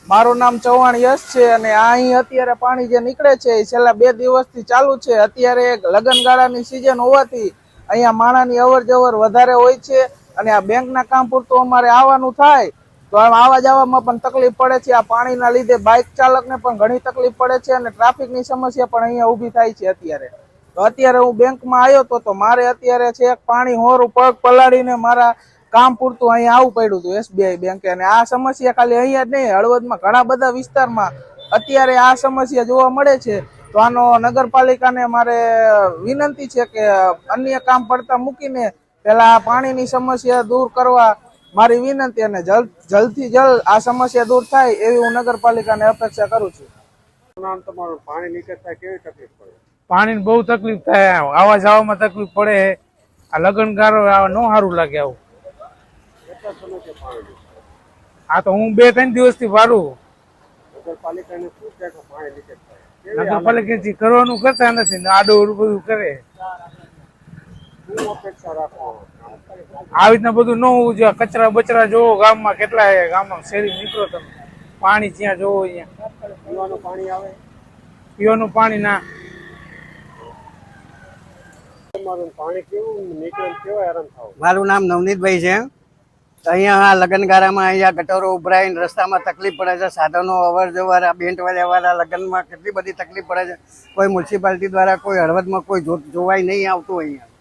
મારું નામ ચૌહાણ યશ છે અને અહીં અત્યારે પાણી જે નીકળે છે એ છેલ્લા 2 દિવસથી ચાલુ છે। અત્યારે લગનગાળાની સિઝન હોવાથી અહીંયા માણાની અવર જવર વધારે હોય છે અને આ બેંકના કામ પૂરતું અમારે આવવાનું થાય તો આવા જવામાં પણ તકલીફ પડે છે। આ પાણીના લીધે બાઇક ચાલકને પણ ઘણી તકલીફ પડે છે અને ટ્રાફિકની સમસ્યા પણ અહીંયા ઊભી થાય છે અત્યારે। તો અત્યારે હું બેંકમાં આવ્યો તો મારે અત્યારે છે પાણી હોરું પગ પલાળીને મારા કામ પૂરતું અહીંયા આવવું પડ્યું હતું SBI બેંકે। અને આ સમસ્યા ખાલી અહીંયા જ નહીં, હળવદમાં ઘણા બધા વિસ્તારમાં અત્યારે આ સમસ્યા જોવા મળે છે। તો આનો નગરપાલિકાને મારે વિનંતી છે કે અન્ય કામ પડતા મૂકીને પેલા પાણીની સમસ્યા દૂર કરવા મારી વિનંતી, અને જલ્દથી જલ્દ આ સમસ્યા દૂર થાય એવી હું નગરપાલિકાને અપેક્ષા કરું છું। પાણી નીકળે થાય કેવી તકલીફ પડે? પાણીની બહુ તકલીફ થાય, આવવા જવામાં તકલીફ પડે। આ લગનગારો ન સારું લાગે આવું। આ તો હું 2-3 દિવસથી વારું। નગરપાલિકાને શું છે કે પાણી લીકેજ થાય? નગરપાલિકાથી કરવાનું કરતા નથી ને આડું બધું કરે। શું અપેક્ષા રાખો? આવી રીતના બધું ન હોવું જોઈએ। કચરા બચરા જોવો ગામમાં કેટલા, ગામમાં શેરી નીકળો તમે પાણી જ્યાં જોવો અહીંયા પીવાનું પાણી આવે? પીવાનું પાણી ના। પાણી કેવું નીકળે, કેવા હેરાન થાવ? મારું નામ નવનીતભાઈ છે। અહીંયા લગનગારામાં અહીંયા ગટરો ઉભરાઈને રસ્તામાં તકલીફ પડે છે, સાધનો અવર જવર, આ બેન્ટ વાળા લગ્નમાં કેટલી બધી તકલીફ પડે છે। કોઈ મ્યુનિસિપાલિટી દ્વારા કોઈ હળવદમાં કોઈ જોવાય નહીં આવતું અહીંયા।